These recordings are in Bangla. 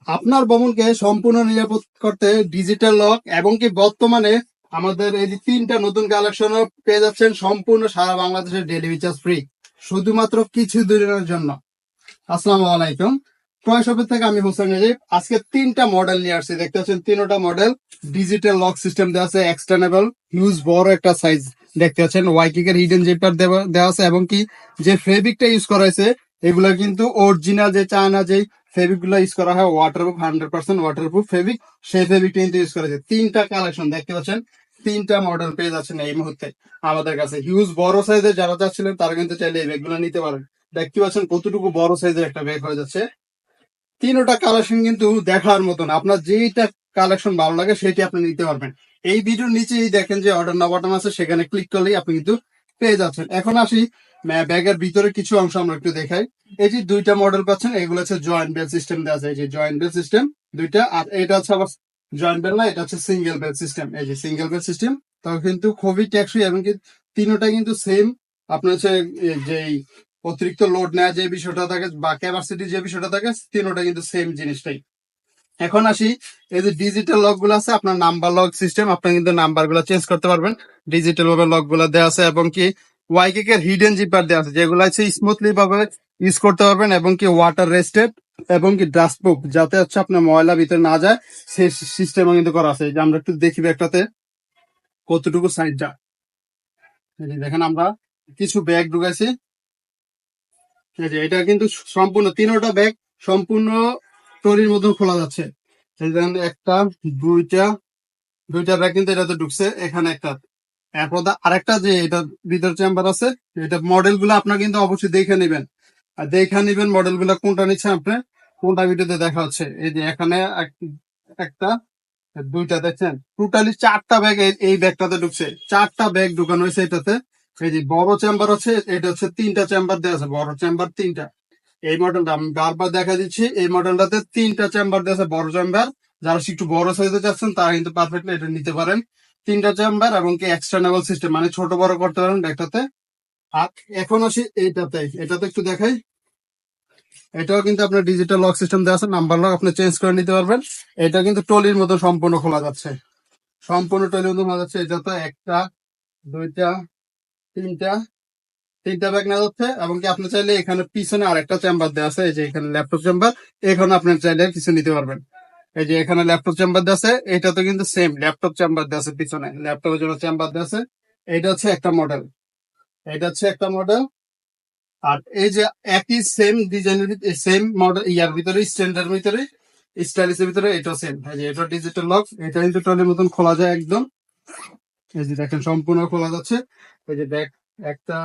আপনার ভবনকে সম্পূর্ণ নিরাপদ করতে ডিজিটাল লক এবং কি বর্তমানে আমাদের এই যে তিনটা নতুন কালেকশন পেয়ে যাচ্ছেন সম্পূর্ণ সারা বাংলাদেশের ডেলিভারি চার্জ ফ্রি, শুধুমাত্র কিছু দিনের জন্য। আসসালামু আলাইকুম, ক্রয় শপের থেকে আমি হোসেন নাজিব। আজকে তিনটা মডেল নিয়ে আসছি, দেখতে পাচ্ছেন তিনটা মডেল ডিজিটাল লক সিস্টেম দেওয়া আছে, এক্সটার্নেবল হিউজ বড় একটা সাইজ দেখতে পাচ্ছেন, ওয়াইকিক এর হিডেন জিপার দেওয়া আছে এবং কি যে ফেব্রিকটা ইউজ করা হয়েছে এগুলো কিন্তু অরিজিনাল যে চায়না যে ফেব্রিক গুলো ইউজ করা হয়, ওয়াটারপ্রুফ 100% ওয়াটারপ্রুফ ফেব্রিক, সেই ফেব্রিকটা কিন্তু ইউজ করা হয়েছে। তিনটা কালেকশন দেখতে পাচ্ছেন, তিনটা মডেল পেয়ে যাচ্ছেন এই মুহূর্তে আমাদের কাছে। হিউজ বড় সাইজের যারা চাচ্ছিলেন তারা কিন্তু চাইলে এই ব্যাগগুলো নিতে পারেন। দেখতে পাচ্ছেন কতটুকু বড় সাইজের একটা ব্যাগ হয়ে যাচ্ছে। তিনটা কালেকশন কিন্তু দেখার মতন, আপনার যেইটা কালেকশন ভালো লাগে সেটি আপনি নিতে পারবেন। এই ভিডিওর নিচেই দেখেন যে অর্ডার নাও বাটন আছে, সেখানে ক্লিক করলেই আপনি কিন্তু পেয়ে যাচ্ছেন। এখন আসি ব্যাগের ভিতরে কিছু অংশ আমরা একটু দেখাই। এই যে দুইটা মডেল পাচ্ছেন, এগুলো হচ্ছে জয়েন্ট বেল সিস্টেম দেওয়া আছে, এই যে জয়েন্ট বেল সিস্টেম দুইটা। আর এটা হচ্ছে আবার জয়েন্ট বেল না, এটা হচ্ছে সিঙ্গেল বেল সিস্টেম। এই যে সিঙ্গেল বেল সিস্টেম, তাও কিন্তু খুবই টেকসই এবং কি তিনটা কিন্তু সেম আপনার হচ্ছে যেই অতিরিক্ত লোড নেওয়া যে বিষয়টা থাকে বা ক্যাপাসিটি যে বিষয়টা থাকে, তিনটা কিন্তু সেম জিনিসটাই। এখন আসি এই যে ডিজিটাল লক গুলো আছে, আপনার নাম্বার লক সিস্টেম, আপনি কিন্তু নাম্বার গুলো চেঞ্জ করতে পারবেন। ডিজিটাল ভাবে লক গুলো দেওয়া আছে এবং কি ওয়াইকিক এর হিডেন জিপার দেওয়া আছে, যেগুলো আছে স্মুথলি ভাবে ইউজ করতে পারবেন এবং কি ওয়াটার রেস্টেড এবং কি ডাস্ট প্রুফ, যাতে হচ্ছে আপনার ময়লা ভিতরে না যায় সেই সিস্টেম কিন্তু করা আছে। এই যে আমরা একটু দেখি একটাতে কতটুকু সাইজটা, দেখেন আমরা কিছু ব্যাগ ঢুকাইছি। এই যে এটা কিন্তু সম্পূর্ণ তিনটা ব্যাগ সম্পূর্ণ ট্রলির মতন খোলা যাচ্ছে। এই দেখেন একটা, দুইটা, দুইটা ব্যাগ কিন্তু এটাতে ঢুকছে, এখানে একটা। এরপর আরেকটা যে এটা ভিতর চেম্বার আছে, এটা মডেল গুলো আপনার কিন্তু অবশ্যই দেখে নেবেন। আর দেখে নেবেন মডেল গুলা কোনটা নিচ্ছেন আপনি, কোনটা ভিডিওতে দেখা হচ্ছে। এই যে এখানে একটা, দুইটা দেখছেন, টোটালি চারটা ব্যাগ এই ব্যাগটাতে ঢুকছে। চারটা ব্যাগ ঢুকানো হয়েছে এটাতে। এই যে বড় চেম্বার আছে, এটা হচ্ছে তিনটা চেম্বার দেওয়া আছে, বড় চেম্বার তিনটা। এই মডেলটা আমি বারবার দেখা দিচ্ছি, এই মডেলটাতে তিনটা চেম্বার দেওয়া আছে, বড় চেম্বার। যারা একটু বড় সাইজে যাচ্ছেন তারা কিন্তু পারফেক্টলি এটা নিতে পারেন। তিনটা চেম্বার এবং কি এক্সটার্নেবল সিস্টেম, মানে ছোট বড় করতে পারেন ব্যাগটাতে। আর এখন আসি এইটাতে, এটাতে একটু দেখাই। এটাও কিন্তু আপনার ডিজিটাল লক সিস্টেম দেওয়া আছে, নাম্বার লক আপনি চেঞ্জ করে নিতে পারবেন। এটা কিন্তু টলির মতো সম্পূর্ণ খোলা যাচ্ছে, সম্পূর্ণ টলির মতো খোলা যাচ্ছে। এটা তো একটা, দুইটা, তিনটা, তিনটা ব্যাগ নেওয়া যাচ্ছে এবং কি আপনি চাইলে এখানে পিছনে আরেকটা চেম্বার দেওয়া আছে, এই যে এখানে ল্যাপটপ চেম্বার, এখানে আপনি চাইলে কিছু নিতে পারবেন। এই যে এখানে ল্যাপটপ চেম্বার দেওয়া আছে, এটা তো কিন্তু সেম ল্যাপটপ চেম্বার দেওয়া আছে, পিছনে ল্যাপটপের জন্য চেম্বার দেওয়া আছে। এটা হচ্ছে একটা মডেল, এটা হচ্ছে একটা মডেল। আর এই যে একই সেম ডিজাইনের সেম মডেল ইয়ার ভিতরে স্ট্যান্ডার্ড ভিতরে স্টাইলিশের ভিতরে এটা সেম। এই যে এটা ডিজিটাল লক, এটা কিন্তু টলের মতন খোলা যায় একদম। এই যে দেখেন সম্পূর্ণ খোলা যাচ্ছে। এই যে ব্যাগ একটা,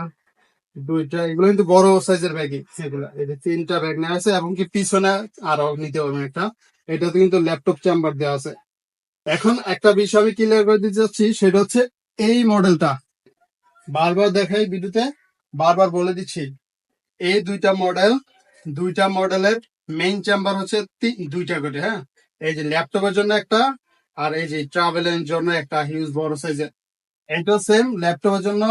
দুইটা, এগুলো কিন্তু বড় সাইজের ব্যাগই এগুলা। এই যে তিনটা ব্যাগ নেওয়া আছে এবং কি পিছনে আরো নিতে পারবেন একটা। এটাতে কিন্তু ল্যাপটপ চেম্বার দেওয়া আছে। এখন একটা বিষয় আমি ক্লিয়ার করে দিতে চাচ্ছি, সেটা হচ্ছে এই মডেলটা বারবার দেখাই ভিডিওতে, বারবার বলে দিচ্ছি, এই দুইটা মডেলের মেইন চেম্বার হচ্ছে দুইটা করে, হ্যাঁ। এই যে ল্যাপটপের জন্য একটা, আর এই যে ট্রাভেলের জন্য একটা হিউজ বড় সাইজের। এটা সেম ল্যাপটপের জন্য,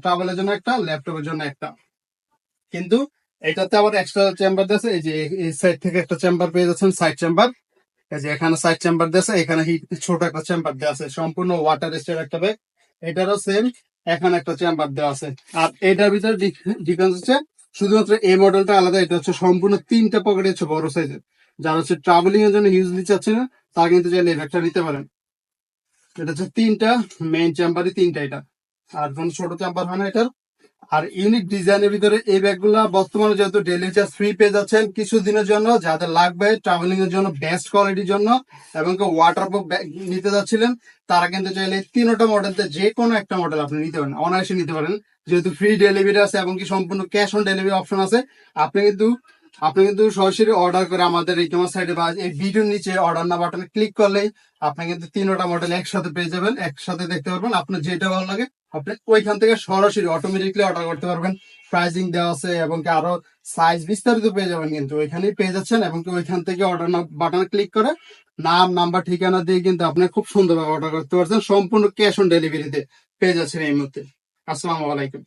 ট্রাভেলের জন্য একটা, ল্যাপটপের জন্য একটা। কিন্তু এটাতে আবার এক্সট্রা চেম্বার দিয়েছে, এই যে এই সাইড থেকে একটা চেম্বার পেয়ে যাচ্ছেন, সাইড চেম্বার। এই যে এখানে সাইড চেম্বার দিয়েছে, এখানে ছোট একটা চেম্বার দেওয়া আছে, সম্পূর্ণ ওয়াটার রেস্টের একটা ব্যাগ। এটারও সেম, এখানে একটা চেম্বার দেওয়া আছে। আর এটার ভিতরে ডিফারেন্স হচ্ছে শুধুমাত্র এই মডেলটা আলাদা, এটা হচ্ছে সম্পূর্ণ তিনটা পকেট হচ্ছে বড় সাইজের। যারা হচ্ছে ট্রাভেলিং এর জন্য ইউজ নিতে চাচ্ছে না, তারা কিন্তু চাইলে এই ব্যাগটা নিতে পারেন। এটা হচ্ছে তিনটা মেইন চেম্বারই তিনটা, এটা আর কোনো ছোট চেম্বার হয় না এটার। আর ইউনিক ডিজাইনের ভিতরে এই ব্যাগগুলা বর্তমানে যেহেতু ডেলিভারি চার্জ ফ্রি পেয়ে যাচ্ছেন কিছু দিনের জন্য, যাদের লাগবে ট্রাভেলিং এর জন্য বেস্ট কোয়ালিটির জন্য এবং ওয়াটারপ্রুফ ব্যাগ নিতে যাচ্ছিলেন, তারা কিন্তু চাইলে তিনটা মডেলতে যে কোনো একটা মডেল আপনি নিতে পারেন, অনায়াসে নিতে পারেন। যেহেতু ফ্রি ডেলিভারি আছে এবং কি সম্পূর্ণ ক্যাশ অন ডেলিভারি অপশন আছে, আপনি কিন্তু সরাসরি অর্ডার করে আমাদের এই তোমার সাইডে বা এই ভিডিওর নিচে অর্ডার না বাটনে ক্লিক করলেই আপনি কিন্তু তিনটা মডেল একসাথে পেয়ে যাবেন, একসাথে দেখতে পারবেন। আপনার যেটা ভালো লাগে আপনি ওইখান থেকে সরাসরি অটোমেটিকলি অর্ডার করতে পারবেন। প্রাইসিং দেওয়া আছে এবং কি আরো সাইজ বিস্তারিত পেয়ে যাবেন, কিন্তু ওইখানেই পেয়ে যাচ্ছেন। এবং কি ওইখান থেকে অর্ডার বাটনে ক্লিক করে নাম, নাম্বার, ঠিকানা দিয়ে কিন্তু আপনি খুব সুন্দরভাবে অর্ডার করতে পারছেন, সম্পূর্ণ ক্যাশ অন ডেলিভারিতে পেয়ে যাচ্ছেন এই মুহূর্তে। আসসালামু আলাইকুম।